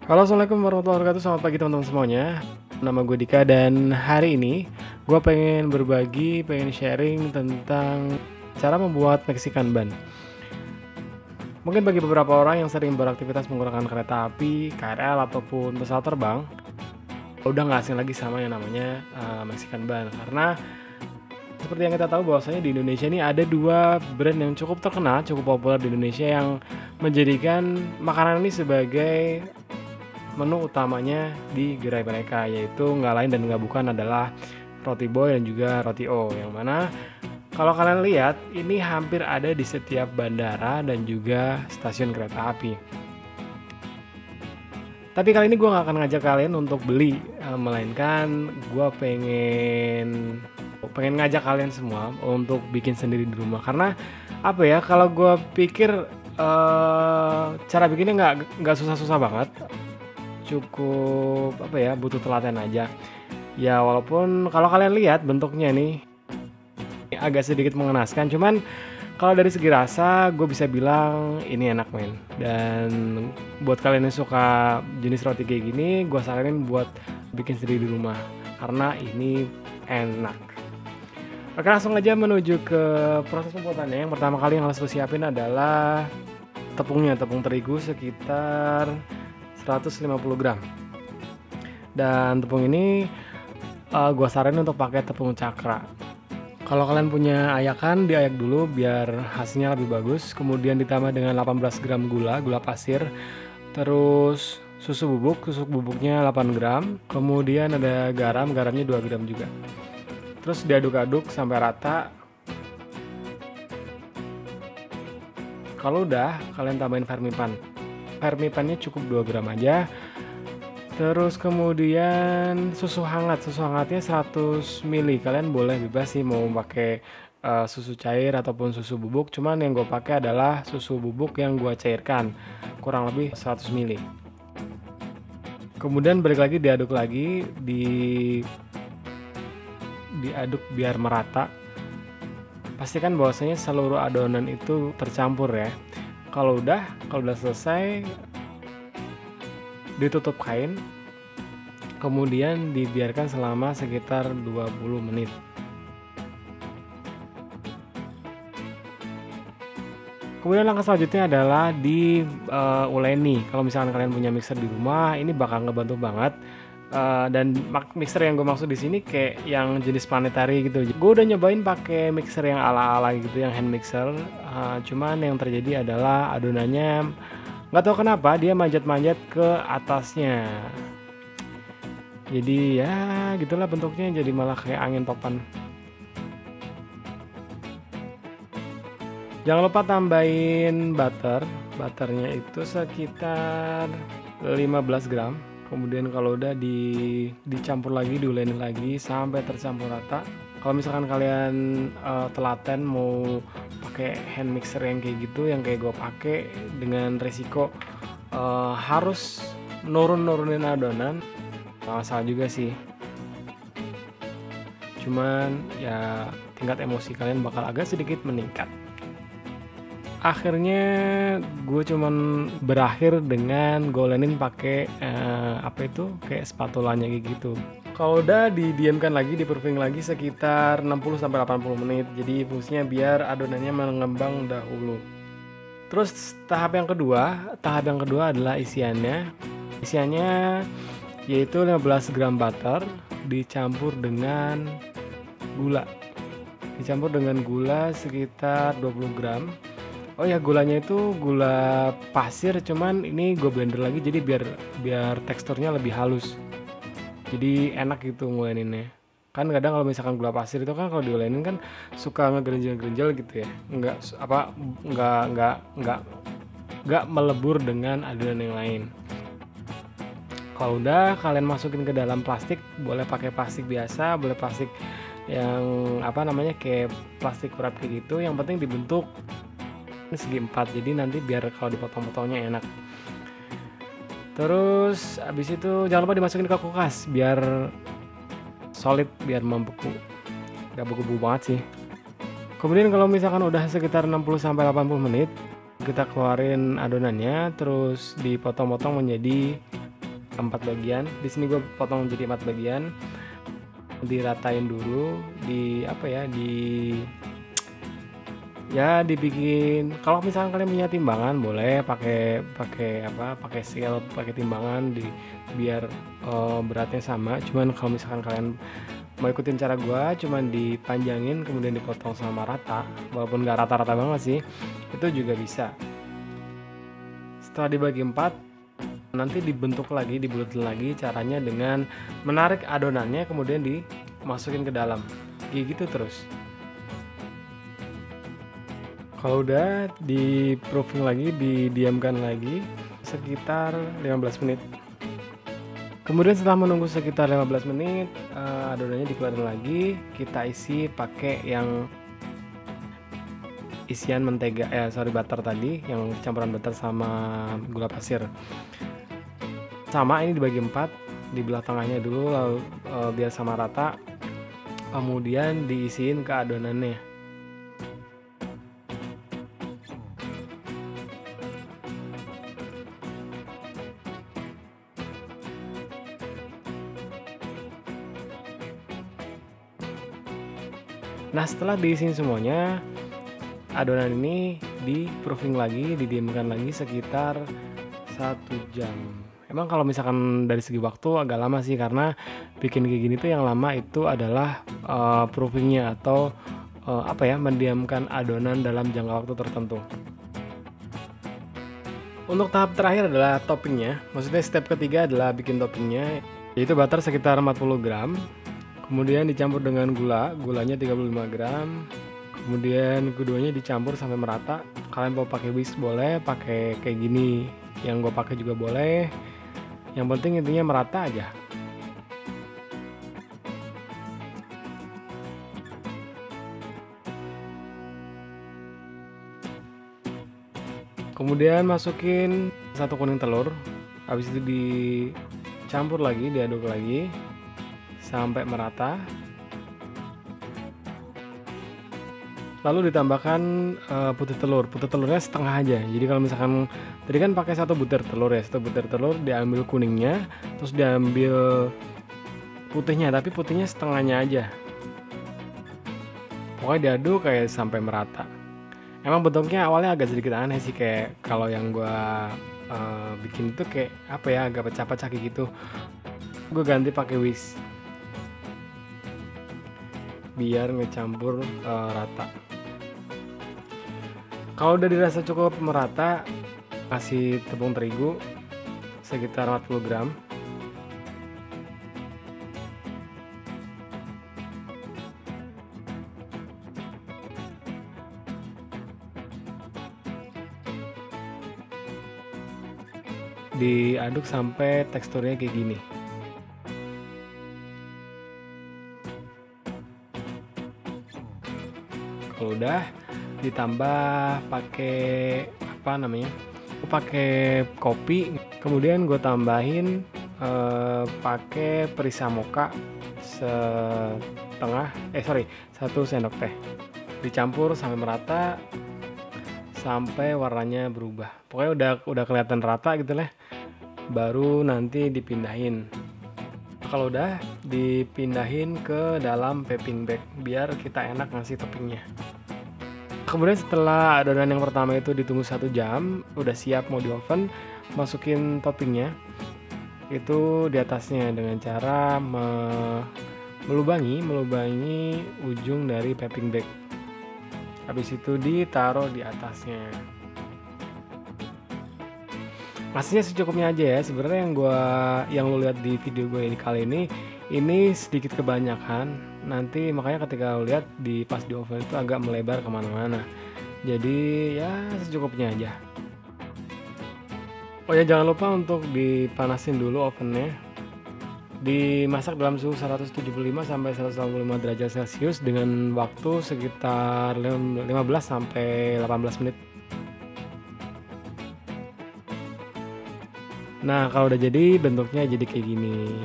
Halo, assalamualaikum warahmatullahi wabarakatuh. Selamat pagi teman-teman semuanya. Nama gue Dika dan hari ini gue pengen berbagi, pengen sharing tentang cara membuat Mexican Bun. Mungkin bagi beberapa orang yang sering beraktivitas menggunakan kereta api, KRL ataupun pesawat terbang, udah nggak asing lagi sama yang namanya Mexican Bun. Karena seperti yang kita tahu bahwasanya di Indonesia ini ada dua brand yang cukup terkenal, cukup populer di Indonesia yang menjadikan makanan ini sebagai menu utamanya di gerai mereka, yaitu nggak lain dan nggak bukan adalah Roti Boy dan juga Roti O, yang mana kalau kalian lihat ini hampir ada di setiap bandara dan juga stasiun kereta api. Tapi kali ini gue nggak akan ngajak kalian untuk beli, melainkan gue pengen ngajak kalian semua untuk bikin sendiri di rumah. Karena apa ya, kalau gue pikir cara bikinnya nggak susah-susah banget, cukup apa ya, butuh telaten aja. Ya walaupun kalau kalian lihat bentuknya nih agak sedikit mengenaskan, cuman kalau dari segi rasa gue bisa bilang ini enak men. Dan buat kalian yang suka jenis roti kayak gini, gue saranin buat bikin sendiri di rumah karena ini enak. Oke, langsung aja menuju ke proses pembuatannya. Yang pertama kali yang harus lo siapin adalah tepungnya, tepung terigu sekitar 150 gram. Dan tepung ini gue saranin untuk pakai tepung cakra. Kalau kalian punya ayakan, diayak dulu biar hasilnya lebih bagus. Kemudian ditambah dengan 18 gram gula pasir. Terus susu bubuknya 8 gram. Kemudian ada garamnya 2 gram juga. Terus diaduk-aduk sampai rata. Kalau udah, kalian tambahin vermipan. Vermipannya cukup 2 gram aja. Terus kemudian susu hangatnya 100 ml. Kalian boleh bebas sih mau pakai susu cair ataupun susu bubuk. Cuman yang gue pakai adalah susu bubuk yang gue cairkan, kurang lebih 100 ml. Kemudian balik lagi diaduk lagi, diaduk biar merata. Pastikan bahwasanya seluruh adonan itu tercampur ya. Kalau udah selesai, ditutup kain, kemudian dibiarkan selama sekitar 20 menit. Kemudian langkah selanjutnya adalah diuleni. Kalau misalkan kalian punya mixer di rumah, ini bakal ngebantu banget. Dan mixer yang gue maksud di sini kayak yang jenis planetary gitu. Gue udah nyobain pakai mixer yang ala-ala gitu, yang hand mixer. Cuman yang terjadi adalah adonannya nggak tahu kenapa dia manjat-manjat ke atasnya. Jadi ya gitulah bentuknya, jadi malah kayak angin topan. Jangan lupa tambahin butternya itu sekitar 15 gram. Kemudian kalau udah dicampur lagi, diulenin lagi sampai tercampur rata. Kalau misalkan kalian telaten mau pakai hand mixer yang kayak gitu, yang kayak gue pakai, dengan resiko harus nurunin adonan, nggak masalah juga sih. Cuman ya tingkat emosi kalian bakal agak sedikit meningkat. Akhirnya gue cuman berakhir dengan golenin pakai kayak spatulanya kayak gitu. Kalau udah didiamkan lagi, di-proofing lagi sekitar 60-80 menit. Jadi fungsinya biar adonannya mengembang dahulu. Terus tahap yang kedua adalah isiannya. Isiannya yaitu 15 gram butter dicampur dengan gula. Dicampur dengan gula sekitar 20 gram. Oh ya, gulanya itu gula pasir, cuman ini gue blender lagi jadi biar teksturnya lebih halus. Jadi enak gitu nguleninnya. Kan kadang kalau misalkan gula pasir itu kan kalau diolenin kan suka ngegrenjel-grenjel gitu ya. Enggak melebur dengan adonan yang lain. Kalau udah kalian masukin ke dalam plastik, boleh pakai plastik biasa, boleh plastik yang kayak plastik wrap kayak gitu. Yang penting dibentuk segi 4, jadi nanti biar kalau dipotong-potongnya enak. Terus abis itu jangan lupa dimasukin ke kulkas biar solid, biar membeku, gak beku-beku banget sih. Kemudian kalau misalkan udah sekitar 60-80 menit, kita keluarin adonannya, terus dipotong-potong menjadi 4 bagian. Di sini gue potong jadi 4 bagian. Diratain dulu, dibikin. Kalau misalkan kalian punya timbangan boleh pakai scale, pakai timbangan biar beratnya sama. Cuman kalau misalkan kalian mau ikutin cara gua, cuman dipanjangin kemudian dipotong sama rata, walaupun nggak rata-rata banget sih, itu juga bisa. Setelah dibagi 4, nanti dibentuk lagi, dibulatin lagi. Caranya dengan menarik adonannya kemudian dimasukin ke dalam, kayak gitu terus. Kalau udah di proofing lagi, didiamkan lagi sekitar 15 menit. Kemudian setelah menunggu sekitar 15 menit, adonannya dikeluarin lagi. Kita isi pakai yang isian butter tadi, yang campuran butter sama gula pasir. Sama, ini dibagi 4, dibelah tengahnya dulu lalu biar sama rata. Kemudian diisiin ke adonannya. Nah, setelah diisiin semuanya, adonan ini di proofing lagi, didiamkan lagi sekitar 1 jam. Emang kalau misalkan dari segi waktu agak lama sih, karena bikin kayak gini tuh yang lama itu adalah proofingnya atau mendiamkan adonan dalam jangka waktu tertentu. Untuk tahap terakhir adalah toppingnya. Maksudnya step ketiga adalah bikin toppingnya, yaitu butter sekitar 40 gram. Kemudian dicampur dengan gulanya 35 gram. Kemudian keduanya dicampur sampai merata. Kalian mau pakai whisk boleh, pakai kayak gini yang gue pakai juga boleh. Yang penting intinya merata aja. Kemudian masukin 1 kuning telur. Habis itu dicampur lagi, diaduk lagi sampai merata. Lalu ditambahkan putih telurnya setengah aja. Jadi kalau misalkan tadi kan pakai 1 butir telur ya, 1 butir telur diambil kuningnya, terus diambil putihnya, tapi putihnya setengahnya aja. Pokoknya diaduk kayak sampai merata. Emang bentuknya awalnya agak sedikit aneh sih, kayak kalau yang gua bikin itu kayak agak pecah-pecah kayak gitu. Gue ganti pakai whisk biar ngecampur rata. Kalau udah dirasa cukup merata, kasih tepung terigu sekitar 40 gram. Diaduk sampai teksturnya kayak gini. Kalau udah, ditambah pakai pakai kopi. Kemudian gue tambahin pakai perisa mocha 1 sendok teh. Dicampur sampai merata sampai warnanya berubah. Pokoknya udah kelihatan rata gitu lah. Baru nanti dipindahin. Kalau udah, dipindahin ke dalam piping bag biar kita enak ngasih toppingnya. Kemudian setelah adonan yang pertama itu ditunggu 1 jam, udah siap mau di oven, masukin toppingnya. Itu di atasnya dengan cara melubangi ujung dari piping bag. Habis itu ditaruh di atasnya. Ngasihnya secukupnya aja ya. Sebenarnya yang lo lihat di video gue kali ini sedikit kebanyakan. Nanti makanya ketika lo lihat pas di oven itu agak melebar kemana-mana. Jadi ya secukupnya aja. Oh ya, jangan lupa untuk dipanasin dulu ovennya. Dimasak dalam suhu 175 sampai 185 derajat Celcius dengan waktu sekitar 15 sampai 18 menit. Nah, kalau udah jadi bentuknya jadi kayak gini.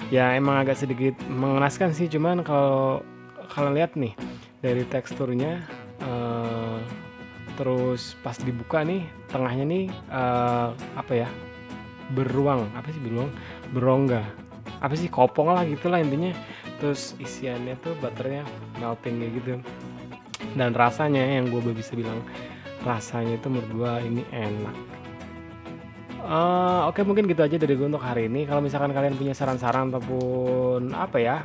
Ya emang agak sedikit mengenaskan sih, cuman kalau kalian lihat nih dari teksturnya, terus pas dibuka nih tengahnya nih beruang, apa sih beruang? Berongga. Apa sih kopong lah gitulah intinya. Terus isiannya tuh butternya melting kayak gitu. Dan rasanya yang gue bisa bilang rasanya itu menurut gue ini enak. Oke mungkin gitu aja dari gue untuk hari ini. Kalau misalkan kalian punya saran-saran ataupun apa ya,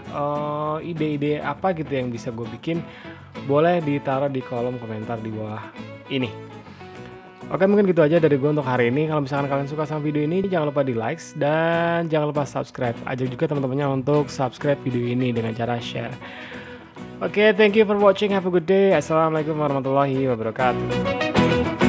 ide-ide apa gitu yang bisa gue bikin, boleh ditaruh di kolom komentar di bawah ini. Oke mungkin gitu aja dari gue untuk hari ini. Kalau misalkan kalian suka sama video ini, jangan lupa di likes dan jangan lupa subscribe. Ajak juga teman-temannya untuk subscribe video ini dengan cara share. Oke, thank you for watching. Have a good day. Assalamualaikum warahmatullahi wabarakatuh.